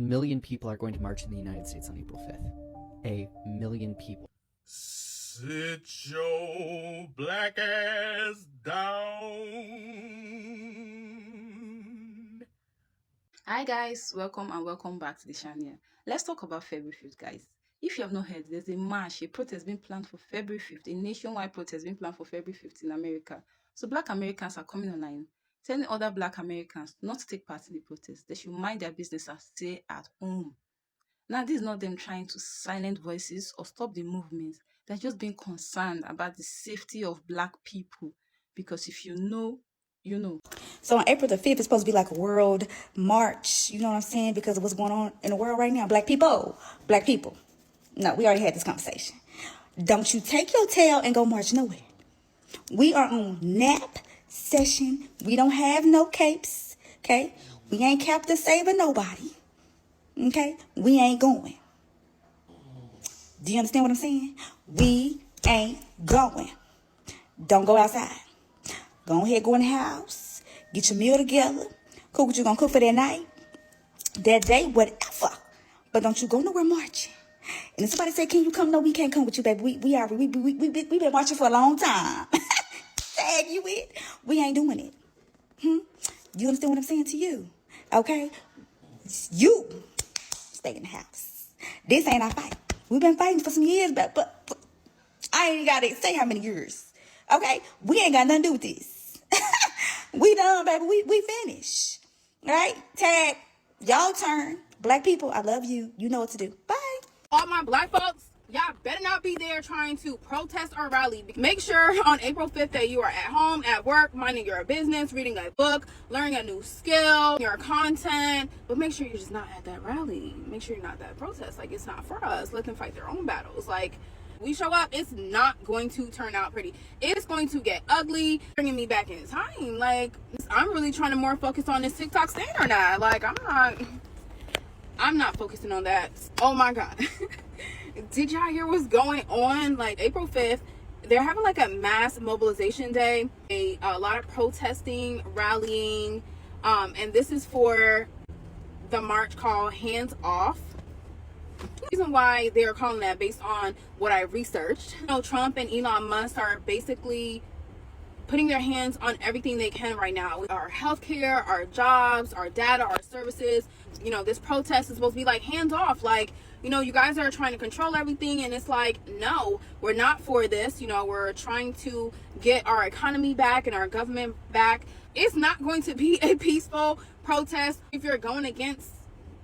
1 million people are going to march in the United States on April 5th. 1 million people. Sit your black ass down. Hi guys, welcome and welcome back to the channel. Let's talk about February 5th, guys. If you have not heard, there's a march, a protest being planned for February 5th, a nationwide protest being planned for February 5th in America. So Black Americans are coming online, telling other Black Americans not to take part in the protest. They should mind their business and stay at home. Now, this is not them trying to silence voices or stop the movement. They're just being concerned about the safety of Black people. Because if you know, you know. So on April the 5th, it's supposed to be like a world march. You know what I'm saying? Because of what's going on in the world right now. Black people. Black people. No, we already had this conversation. Don't you take your tail and go march nowhere. We are on nap session. We don't have no capes. Okay? We ain't Captain Saving nobody. Okay? We ain't going. Do you understand what I'm saying? We ain't going. Don't go outside. Go ahead, go in the house. Get your meal together. Cook what you gonna cook for that night. That day, whatever. But don't you go nowhere marching. And if somebody say, can you come? No, we can't come with you, baby. We been marching for a long time. Tag you with. We ain't doing it. You understand what I'm saying to you? Okay? You stay in the house. This ain't our fight. We've been fighting for some years, but I ain't gotta say how many years. Okay? We ain't got nothing to do with this. We done, baby. We finished. All right? Tag. Y'all turn. Black people, I love you. You know what to do. Bye. All my Black folks, y'all better not be there trying to protest or rally. Make sure on April 5th that you are at home, at work, minding your business, reading a book, learning a new skill, your content. But make sure you're just not at that rally. Make sure you're not at that protest. Like, it's not for us. Let them fight their own battles. Like, we show up, it's not going to turn out pretty. It's going to get ugly, bringing me back in time. Like, I'm really trying to more focus on this TikTok stand or not. Like, I'm not focusing on that. Oh my God. Did y'all hear what's going on? Like, April 5th, they're having like a mass mobilization day, a lot of protesting, rallying, and this is for the march called Hands Off. The reason why they're calling that, based on what I researched, you know, Trump and Elon Musk are basically putting their hands on everything they can right now. Our healthcare, our jobs, our data, our services. You know, this protest is supposed to be like hands off. Like, you know, you guys are trying to control everything, and it's like, no, we're not for this. You know, we're trying to get our economy back and our government back. It's not going to be a peaceful protest if you're going against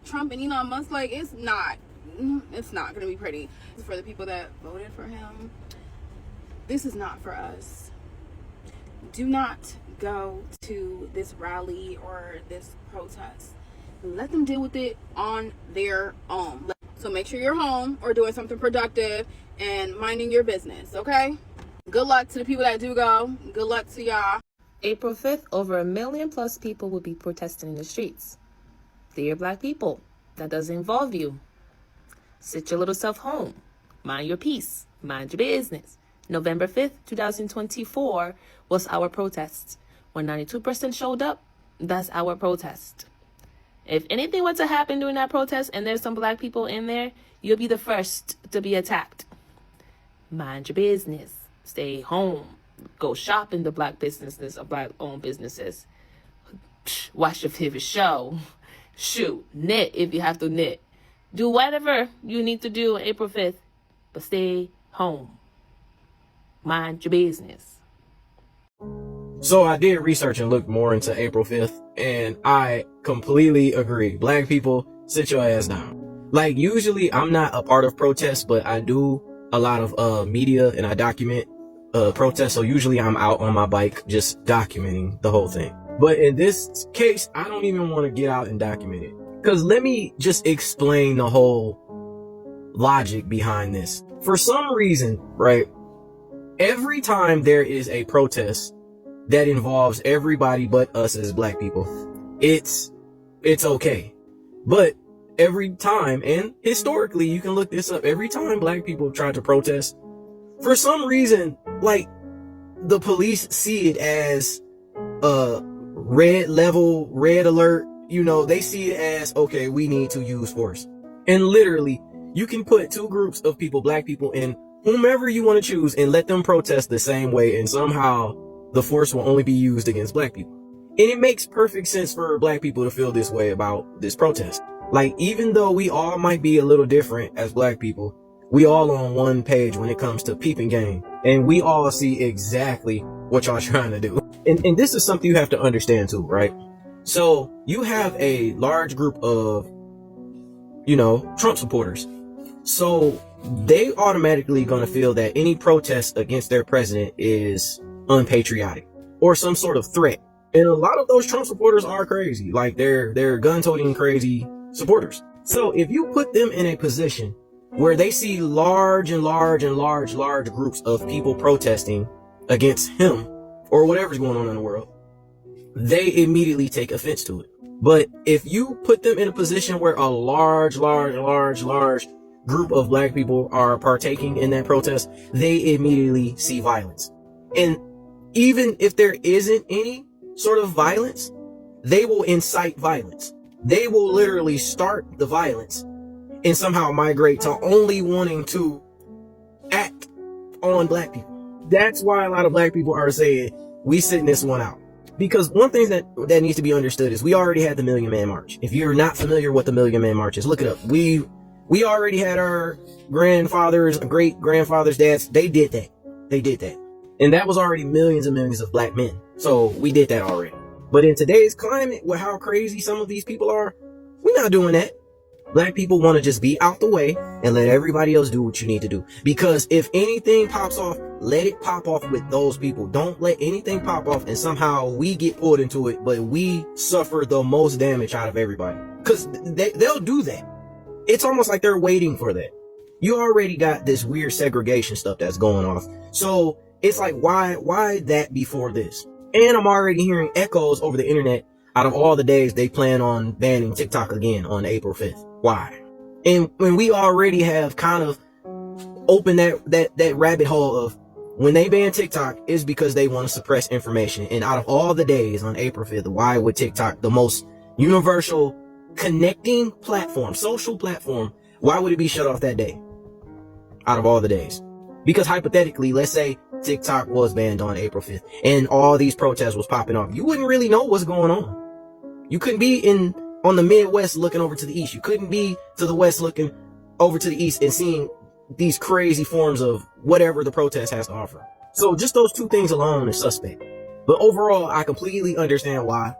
Trump and Elon Musk. Like, it's not going to be pretty. For the people that voted for him, this is not for us. Do not go to this rally or this protest. Let them deal with it on their own. So make sure you're home or doing something productive and minding your business, okay? Good luck to the people that do go. Good luck to y'all. April 5th, over 1 million plus people will be protesting in the streets. Dear Black people, that doesn't involve you. Sit your little self home. Mind your peace. Mind your business. November 5th, 2024 was our protest. When 92% showed up, that's our protest. If anything were to happen during that protest and there's some Black people in there, you'll be the first to be attacked. Mind your business. Stay home. Go shop in the Black businesses or Black-owned businesses. Watch your favorite show. Shoot, knit if you have to knit. Do whatever you need to do on April 5th, but stay home. Mind your business. So I did research and looked more into April 5th, and I completely agree. Black people, sit your ass down. Like, usually I'm not a part of protests, but I do a lot of media and I document protests. So usually I'm out on my bike just documenting the whole thing. But in this case, I don't even want to get out and document it. Because let me just explain the whole logic behind this. For some reason, right, every time there is a protest that involves everybody but us as Black people, it's okay. But every time, and historically, you can look this up, every time Black people try to protest, for some reason, like, the police see it as red alert, they see it as, okay, we need to use force. And literally, you can put two groups of people, black people, in whomever you want to choose and let them protest the same way, and somehow the force will only be used against black people. And it makes perfect sense for black people to feel this way about this protest. Like, even though we all might be a little different as black people, we all on one page when it comes to peeping game. And we all see exactly what y'all trying to do. And this is something you have to understand too, right? So you have a large group of, Trump supporters. So they automatically going to feel that any protest against their president is unpatriotic or some sort of threat. And a lot of those Trump supporters are crazy. Like, they're gun-toting crazy supporters. So if you put them in a position where they see large groups of people protesting against him or whatever's going on in the world, they immediately take offense to it. But if you put them in a position where a large group of black people are partaking in that protest, they immediately see violence. And even if there isn't any sort of violence, they will incite violence. They will literally start the violence and somehow migrate to only wanting to act on black people. That's why a lot of black people are saying, we sitting this one out. Because one thing that needs to be understood is we already had the Million Man March. If you're not familiar with the Million Man March is, look it up. We already had our grandfathers, great grandfathers, dads. They did that. And that was already millions and millions of black men. So we did that already. But in today's climate, with how crazy some of these people are, we're not doing that. Black people want to just be out the way and let everybody else do what you need to do. Because if anything pops off, let it pop off with those people. Don't let anything pop off and somehow we get pulled into it, but we suffer the most damage out of everybody. Because they'll do that. It's almost like they're waiting for that. You already got this weird segregation stuff that's going off. So it's like, why that before this? And I'm already hearing echoes over the internet out of all the days they plan on banning TikTok again on April 5th. Why? And when we already have kind of opened that rabbit hole of when they ban TikTok is because they want to suppress information. And out of all the days on April 5th, why would TikTok, the most universal connecting platform, social platform, why would it be shut off that day out of all the days? Because hypothetically, let's say TikTok was banned on April 5th and all these protests was popping off. You wouldn't really know what's going on. You couldn't be on the Midwest looking over to the East. You couldn't be to the West looking over to the East and seeing these crazy forms of whatever the protest has to offer. So just those two things alone is suspect. But overall, I completely understand why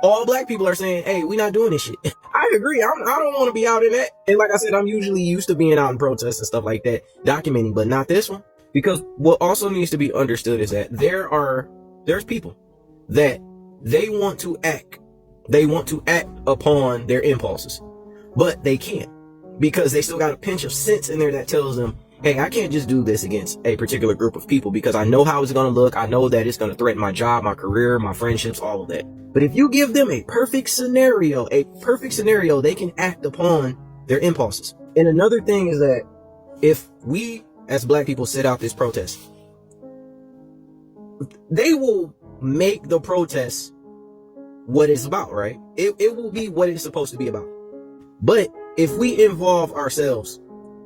all black people are saying, hey, we're not doing this shit. I agree. I don't want to be out in that. And like I said, I'm usually used to being out in protests and stuff like that, documenting, but not this one. Because what also needs to be understood is that there's people that they want to act upon their impulses, but they can't because they still got a pinch of sense in there that tells them, hey, I can't just do this against a particular group of people because I know how it's going to look. I know that it's going to threaten my job, my career, my friendships, all of that. But if you give them a perfect scenario, they can act upon their impulses. And another thing is that if we as black people sit out this protest, they will make the protest what it's about, right? It will be what it's supposed to be about. But if we involve ourselves,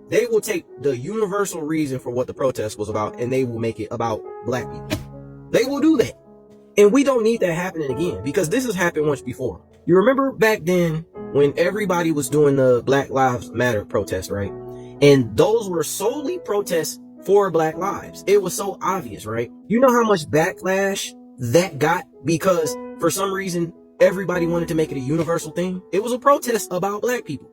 they will take the universal reason for what the protest was about and they will make it about black people. They will do that. And we don't need that happening again because this has happened once before. You remember back then when everybody was doing the Black Lives Matter protest, right? And those were solely protests for Black lives. It was so obvious, right? You know how much backlash that got because for some reason, everybody wanted to make it a universal thing. It was a protest about black people.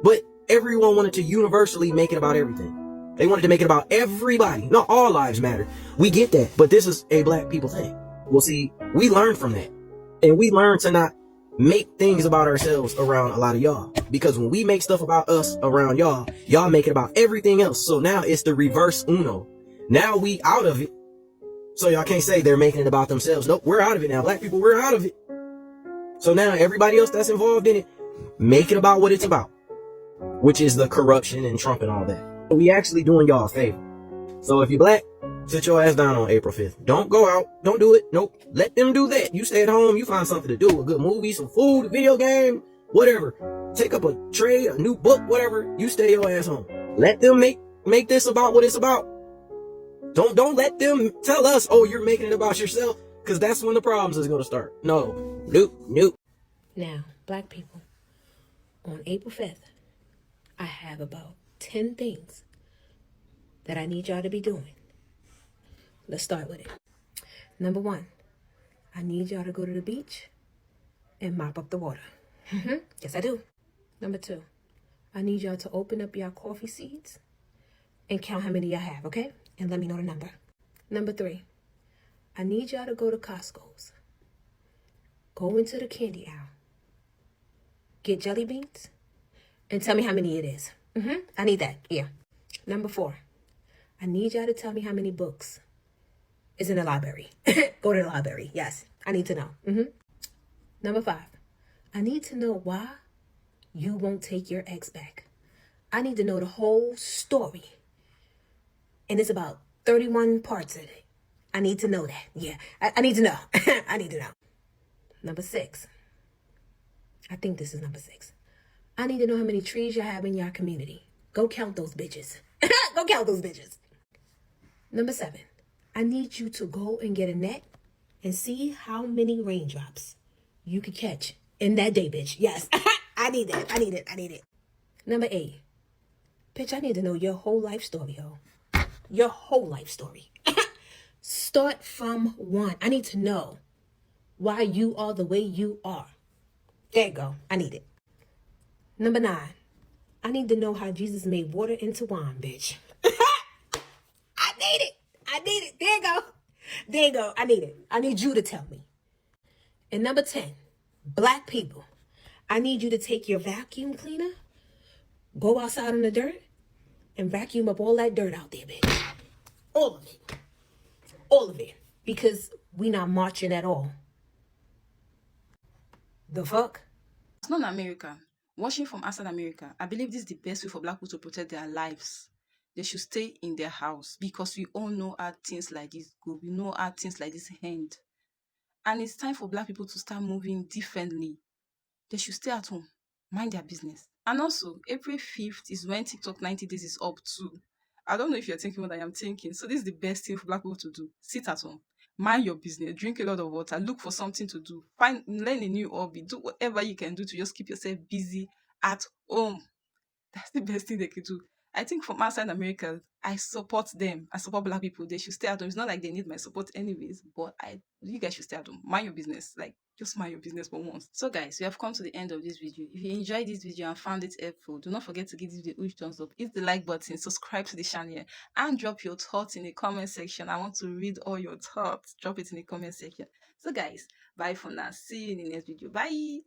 But everyone wanted to universally make it about everything. They wanted to make it about everybody. No, all lives matter. We get that. But this is a black people thing. Well, see, we learned from that. And we learned to not make things about ourselves around a lot of y'all. Because when we make stuff about us around y'all, y'all make it about everything else. So now it's the reverse Uno. Now we out of it. So y'all can't say they're making it about themselves. Nope, we're out of it now. Black people, we're out of it. So now everybody else that's involved in it, make it about what it's about, which is the corruption and Trump and all that. We actually doing y'all a favor. So if you're black, Sit your ass down on April 5th. Don't go out. Don't do it. Nope. Let them do that. You stay at home. You find something to do. A good movie, some food, a video game, whatever. Take up a trade, a new book, whatever. You stay your ass home. Let them make this about what it's about. Don't let them tell us, oh, you're making it about yourself, because that's when the problems is going to start. No. Nope. Now, black people, on April 5th, I have about 10 things that I need y'all to be doing. Let's start with it. Number 1, I need y'all to go to the beach and mop up the water. Yes, I do. Number 2, I need y'all to open up your coffee seeds and count how many y'all have, okay? And let me know the number. Number 3, I need y'all to go to Costco's. Go into the candy aisle. Get jelly beans and tell me how many it is. I need that, yeah. Number 4, I need y'all to tell me how many books is in the library. Go to the library, yes. I need to know. Number 5, I need to know why you won't take your ex back. I need to know the whole story. And it's about 31 parts in it. I need to know that. Yeah, I need to know. I need to know. Number 6. I think this is number 6. I need to know how many trees you have in your community. Go count those bitches. Go count those bitches. Number 7. I need you to go and get a net and see how many raindrops you could catch in that day, bitch. Yes. I need that. I need it. Number 8. Bitch, I need to know your whole life story, ho. Your whole life story. Start from 1. I need to know why you are the way you are. There you go. I need it. Number 9. I need to know how Jesus made water into wine, bitch. I need it. There you go. I need it. I need you to tell me. And number 10, black people, I need you to take your vacuum cleaner, go outside in the dirt, and vacuum up all that dirt out there, bitch. All of it. All of it. Because we not marching at all. The fuck? It's not in America. Watching from outside America, I believe this is the best way for black people to protect their lives. They should stay in their house because we all know how things like this go. We know how things like this end. And it's time for black people to start moving differently. They should stay at home, mind their business. And also, April 5th is when TikTok 90 days is up too. I don't know if you're thinking what I am thinking. So this is the best thing for black people to do. Sit at home, mind your business, drink a lot of water, look for something to do, learn a new hobby, do whatever you can do to just keep yourself busy at home. That's the best thing they could do. I think from outside America, I support them. I support black people. They should stay at home. It's not like they need my support anyways, but you guys should stay at home. Mind your business. Like, just mind your business for once. So guys, we have come to the end of this video. If you enjoyed this video and found it helpful, do not forget to give this video a huge thumbs up. Hit the like button, subscribe to the channel, and drop your thoughts in the comment section. I want to read all your thoughts. Drop it in the comment section. So guys, bye for now. See you in the next video. Bye.